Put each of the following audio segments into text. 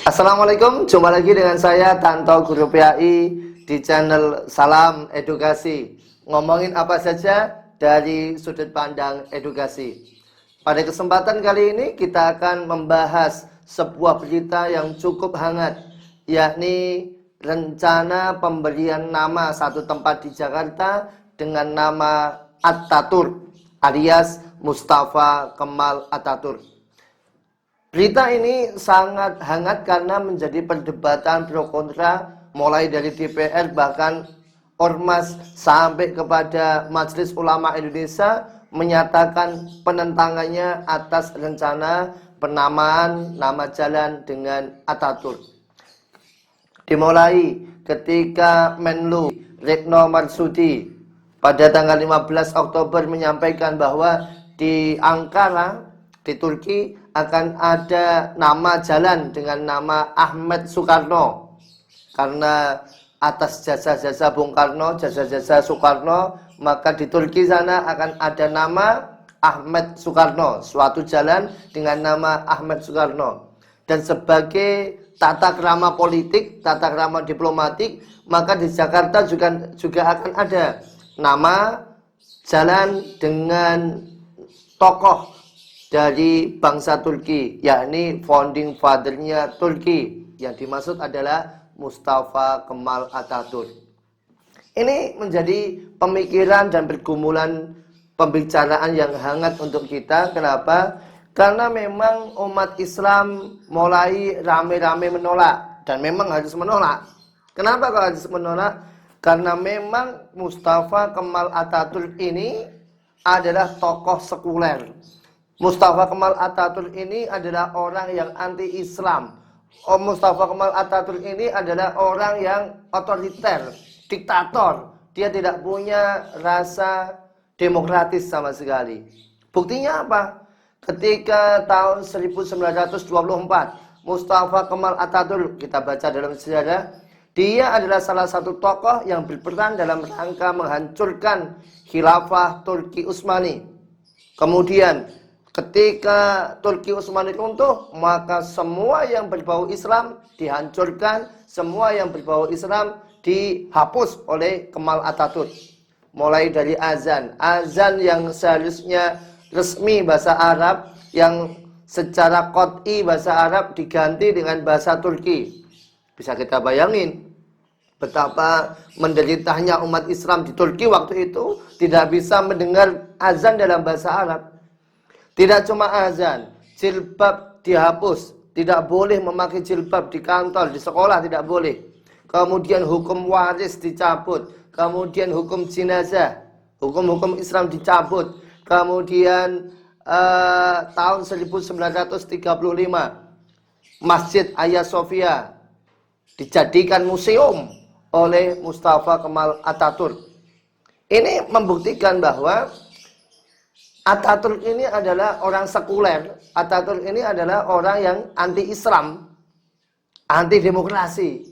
Assalamualaikum, jumpa lagi dengan saya Tanto Guru PAI di channel Salam Edukasi. Ngomongin apa saja dari sudut pandang edukasi. Pada kesempatan kali ini kita akan membahas sebuah berita yang cukup hangat, yakni rencana pemberian nama satu tempat di Jakarta dengan nama Ataturk alias Mustafa Kemal Ataturk. Berita ini sangat hangat karena menjadi perdebatan pro kontra mulai dari DPR bahkan Ormas sampai kepada Majelis Ulama Indonesia menyatakan penentangannya atas rencana penamaan nama jalan dengan Ataturk. Dimulai ketika Menlu Retno Marsudi pada tanggal 15 Oktober menyampaikan bahwa di Ankara, di Turki akan ada nama jalan dengan nama Ahmed Soekarno karena atas jasa-jasa Bung Karno, jasa-jasa Soekarno, maka di Turki sana akan ada nama Ahmed Soekarno, suatu jalan dengan nama Ahmed Soekarno. Dan sebagai tata krama politik, tata krama diplomatik, maka di Jakarta juga akan ada nama jalan dengan tokoh dari bangsa Turki, yakni founding father-nya Turki, yang dimaksud adalah Mustafa Kemal Ataturk. Ini menjadi pemikiran dan pergumulan pembicaraan yang hangat untuk kita. Kenapa? Karena memang umat Islam mulai rame-rame menolak, dan memang harus menolak. Kenapa kalau harus menolak? Karena memang Mustafa Kemal Ataturk ini adalah tokoh sekuler. Mustafa Kemal Ataturk ini adalah orang yang anti-Islam. Mustafa Kemal Ataturk ini adalah orang yang otoriter, diktator. Dia tidak punya rasa demokratis sama sekali. Buktinya apa? Ketika tahun 1924, Mustafa Kemal Ataturk, kita baca dalam sejarah, dia adalah salah satu tokoh yang berperan dalam rangka menghancurkan khilafah Turki Utsmani. Kemudian ketika Turki Utsmani runtuh, maka semua yang berbau Islam dihancurkan, semua yang berbau Islam dihapus oleh Kemal Ataturk. Mulai dari azan yang seharusnya resmi bahasa Arab, yang secara qat'i bahasa Arab diganti dengan bahasa Turki. Bisa kita bayangin betapa menderitanya umat Islam di Turki waktu itu, tidak bisa mendengar azan dalam bahasa Arab. Tidak cuma azan, jilbab dihapus, tidak boleh memakai jilbab di kantor, di sekolah tidak boleh. Kemudian hukum waris dicabut, kemudian hukum jenazah, hukum-hukum Islam dicabut. Kemudian tahun 1935 Masjid Hagia Sophia dijadikan museum oleh Mustafa Kemal Ataturk. Ini membuktikan bahwa Ataturk ini adalah orang sekuler. Ataturk ini adalah orang yang anti-Islam, anti-demokrasi.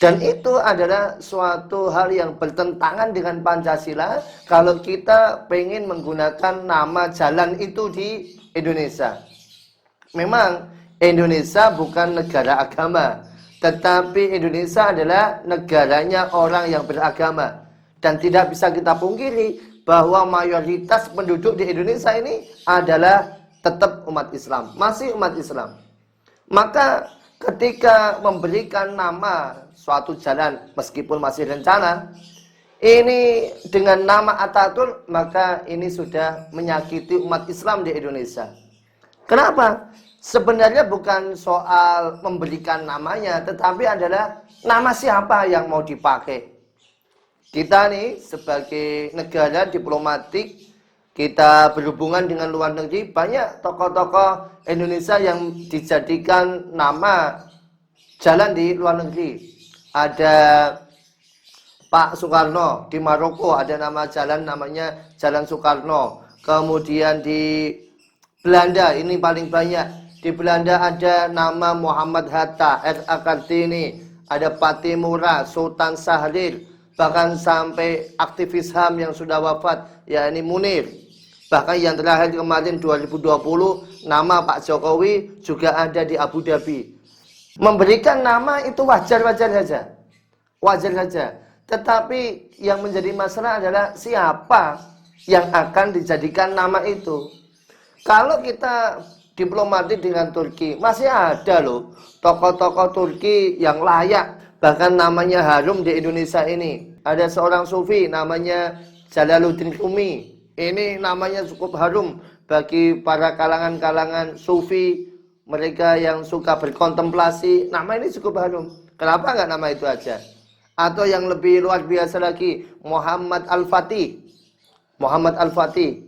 Dan itu adalah suatu hal yang bertentangan dengan Pancasila kalau kita pengen menggunakan nama jalan itu di Indonesia. Memang Indonesia bukan negara agama, tetapi Indonesia adalah negaranya orang yang beragama. Dan tidak bisa kita pungkiri bahwa mayoritas penduduk di Indonesia ini adalah tetap umat Islam, masih umat Islam. Maka ketika memberikan nama suatu jalan meskipun masih rencana, ini dengan nama Ataturk, maka ini sudah menyakiti umat Islam di Indonesia. Kenapa? Sebenarnya bukan soal memberikan namanya, tetapi adalah nama siapa yang mau dipakai. Kita nih sebagai negara diplomatik, kita berhubungan dengan luar negeri, banyak tokoh-tokoh Indonesia yang dijadikan nama jalan di luar negeri. Ada Pak Soekarno di Maroko, ada nama jalan namanya Jalan Soekarno. Kemudian di Belanda, ini paling banyak. Di Belanda ada nama Muhammad Hatta, R.A. Kartini, ada Patimura, Sultan Syahrir. Bahkan sampai aktivis HAM yang sudah wafat, yakni Munir. Bahkan yang terakhir kemarin 2020, nama Pak Jokowi juga ada di Abu Dhabi. Memberikan nama itu wajar-wajar saja. Wajar saja. Tetapi yang menjadi masalah adalah siapa yang akan dijadikan nama itu. Kalau kita diplomatik dengan Turki, masih ada loh tokoh-tokoh Turki yang layak, bahkan namanya harum di Indonesia ini. Ada seorang sufi namanya Jalaluddin Rumi. Ini namanya cukup harum bagi para kalangan-kalangan sufi, mereka yang suka berkontemplasi. Nama ini cukup harum. Kenapa nggak nama itu aja? Atau yang lebih luar biasa lagi, Muhammad Al-Fatih. Muhammad Al-Fatih,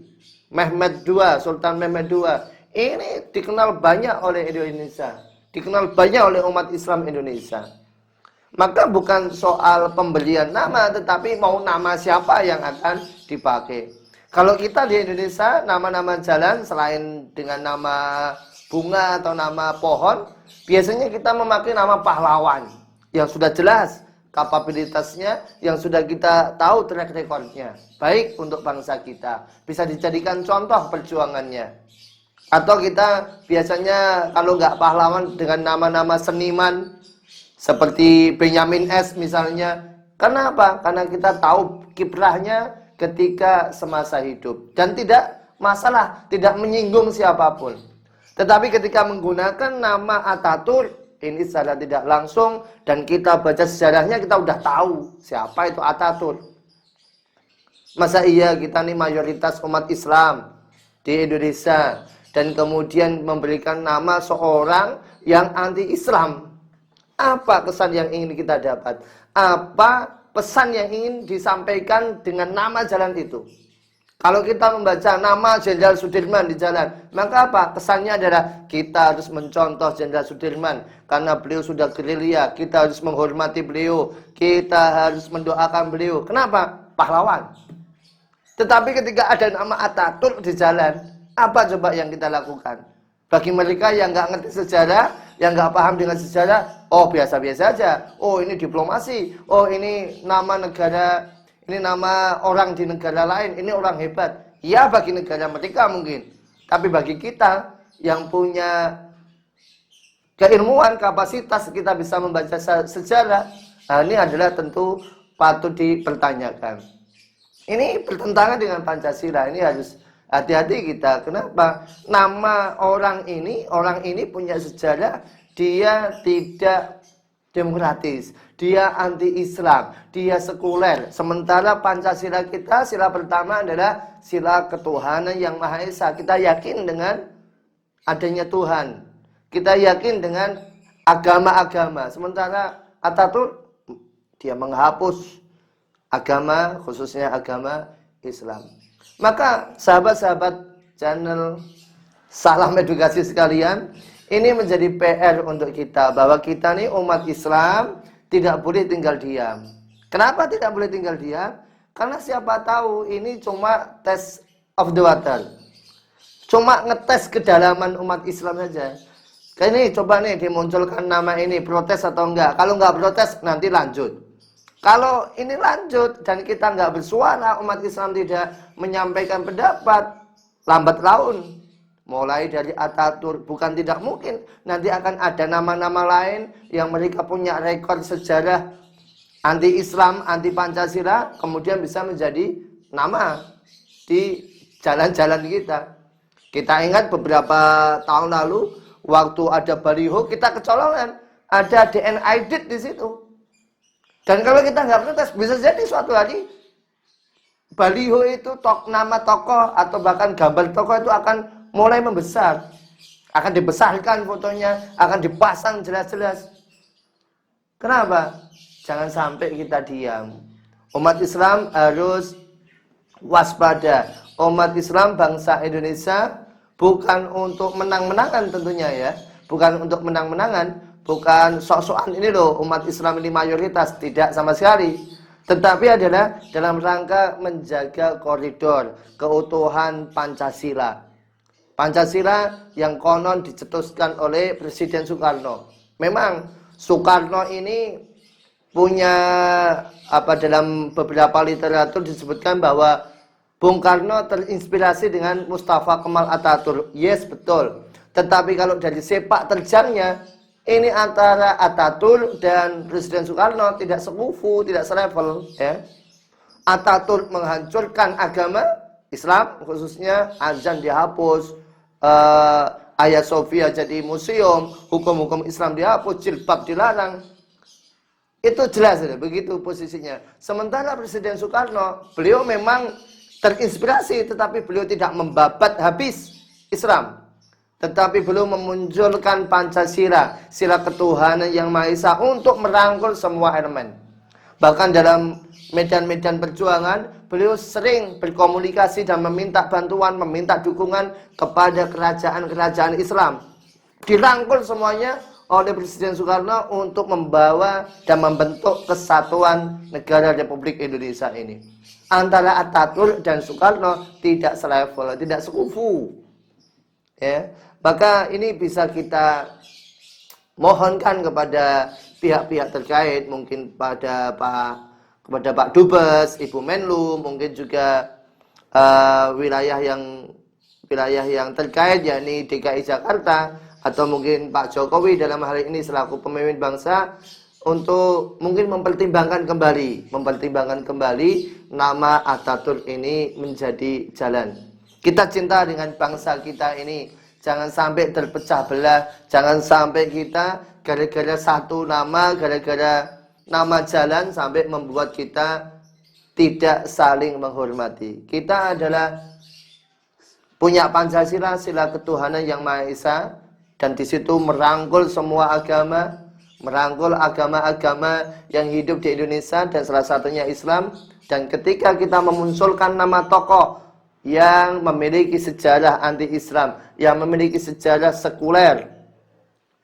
Mehmed II, Sultan Mehmed II. Ini dikenal banyak oleh Indonesia, dikenal banyak oleh umat Islam Indonesia. Maka bukan soal pembelian nama, tetapi mau nama siapa yang akan dipakai. Kalau kita di Indonesia, nama-nama jalan selain dengan nama bunga atau nama pohon, biasanya kita memakai nama pahlawan yang sudah jelas kapabilitasnya, yang sudah kita tahu track recordnya, baik untuk bangsa kita, bisa dijadikan contoh perjuangannya. Atau kita biasanya kalau nggak pahlawan dengan nama-nama seniman seperti Benyamin S misalnya. Kenapa? Karena kita tahu kiprahnya ketika semasa hidup dan tidak masalah, tidak menyinggung siapapun. Tetapi ketika menggunakan nama Ataturk, ini secara tidak langsung, dan kita baca sejarahnya, kita udah tahu siapa itu Ataturk. Masa iya kita nih mayoritas umat Islam di Indonesia, dan kemudian memberikan nama seorang yang anti-Islam? Apa kesan yang ingin kita dapat? Apa pesan yang ingin disampaikan dengan nama jalan itu? Kalau kita membaca nama Jenderal Sudirman di jalan, maka apa? Kesannya adalah kita harus mencontoh Jenderal Sudirman karena beliau sudah gerilya, kita harus menghormati beliau, kita harus mendoakan beliau. Kenapa? Pahlawan. Tetapi ketika ada nama Ataturk di jalan, apa coba yang kita lakukan? Bagi mereka yang nggak ngerti sejarah, yang nggak paham dengan sejarah, oh biasa-biasa aja. Oh ini diplomasi, oh ini nama negara, ini nama orang di negara lain, ini orang hebat. Ya bagi negara mereka mungkin. Tapi bagi kita yang punya keilmuan, kapasitas, kita bisa membaca sejarah, nah ini adalah tentu patut dipertanyakan. Ini bertentangan dengan Pancasila, ini harus hati-hati kita. Kenapa? Nama orang ini punya sejarah, dia tidak demokratis, dia anti-Islam, dia sekuler. Sementara Pancasila kita, sila pertama adalah sila ketuhanan yang Maha Esa. Kita yakin dengan adanya Tuhan, kita yakin dengan agama-agama. Sementara Ataturk, dia menghapus agama, khususnya agama Islam. Maka sahabat-sahabat channel Salam Edukasi sekalian, ini menjadi PR untuk kita, bahwa kita nih umat Islam tidak boleh tinggal diam. Kenapa tidak boleh tinggal diam? Karena siapa tahu ini cuma test of the water, cuma ngetes kedalaman umat Islam saja. Kayak ini coba nih dimunculkan nama ini, protes atau enggak. Kalau enggak protes nanti lanjut. Kalau ini lanjut dan kita enggak bersuara, umat Islam tidak menyampaikan pendapat, lambat laun. Mulai dari Ataturk, bukan tidak mungkin nanti akan ada nama-nama lain yang mereka punya rekor sejarah anti-Islam, anti-Pancasila, kemudian bisa menjadi nama di jalan-jalan kita. Kita ingat beberapa tahun lalu, waktu ada baliho, kita kecolongan, ada DNID di situ. Dan kalau kita nggak protes, bisa jadi suatu hari baliho itu nama tokoh atau bahkan gambar tokoh itu akan mulai membesar, akan dibesarkan fotonya, akan dipasang jelas-jelas. Kenapa? Jangan sampai kita diam. Umat Islam harus waspada. Umat Islam bangsa Indonesia bukan untuk menang-menangan tentunya ya, bukan untuk menang-menangan, bukan sok-sokan ini loh umat Islam ini mayoritas, tidak sama sekali. Tetapi adalah dalam rangka menjaga koridor keutuhan Pancasila. Pancasila yang konon dicetuskan oleh Presiden Soekarno. Memang Soekarno ini punya dalam beberapa literatur disebutkan bahwa Bung Karno terinspirasi dengan Mustafa Kemal Atatürk. Yes, betul. Tetapi kalau dari sepak terjangnya, ini antara Ataturk dan Presiden Soekarno tidak sekufu, tidak selevel, ya. Ataturk menghancurkan agama Islam, khususnya azan dihapus, Hagia Sophia jadi museum, hukum-hukum Islam dihapus, jilbab dilarang. Itu jelas, ya, begitu posisinya. Sementara Presiden Soekarno, beliau memang terinspirasi, tetapi beliau tidak membabat habis Islam. Tetapi belum memunculkan Pancasila, sila ketuhanan yang Maha Esa untuk merangkul semua elemen. Bahkan dalam medan-medan perjuangan, beliau sering berkomunikasi dan meminta bantuan, meminta dukungan kepada kerajaan-kerajaan Islam. Dirangkul semuanya oleh Presiden Soekarno untuk membawa dan membentuk kesatuan negara Republik Indonesia ini. Antara Ataturk dan Soekarno tidak selevel, tidak sekufu. Ya. Maka ini bisa kita mohonkan kepada pihak-pihak terkait, mungkin kepada Pak Dubes, Ibu Menlu, mungkin juga wilayah yang terkait, yakni DKI Jakarta, atau mungkin Pak Jokowi dalam hal ini selaku pemimpin bangsa, untuk mungkin mempertimbangkan kembali nama Ataturk ini menjadi jalan. Kita cinta dengan bangsa kita ini. Jangan sampai terpecah belah, jangan sampai kita gara-gara satu nama, gara-gara nama jalan sampai membuat kita tidak saling menghormati. Kita adalah punya Pancasila, sila ketuhanan yang Maha Esa, dan di situ merangkul semua agama, merangkul agama-agama yang hidup di Indonesia dan salah satunya Islam. Dan ketika kita memunculkan nama tokoh yang memiliki sejarah anti-Islam, yang memiliki sejarah sekuler,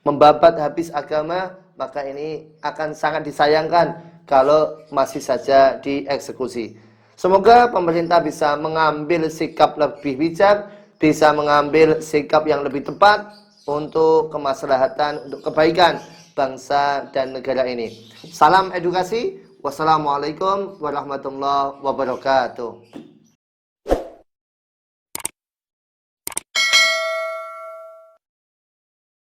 membabat habis agama, maka ini akan sangat disayangkan kalau masih saja dieksekusi. Semoga pemerintah bisa mengambil sikap lebih bijak, bisa mengambil sikap yang lebih tepat untuk kemaslahatan, untuk kebaikan bangsa dan negara ini. Salam edukasi. Wassalamualaikum warahmatullahi wabarakatuh.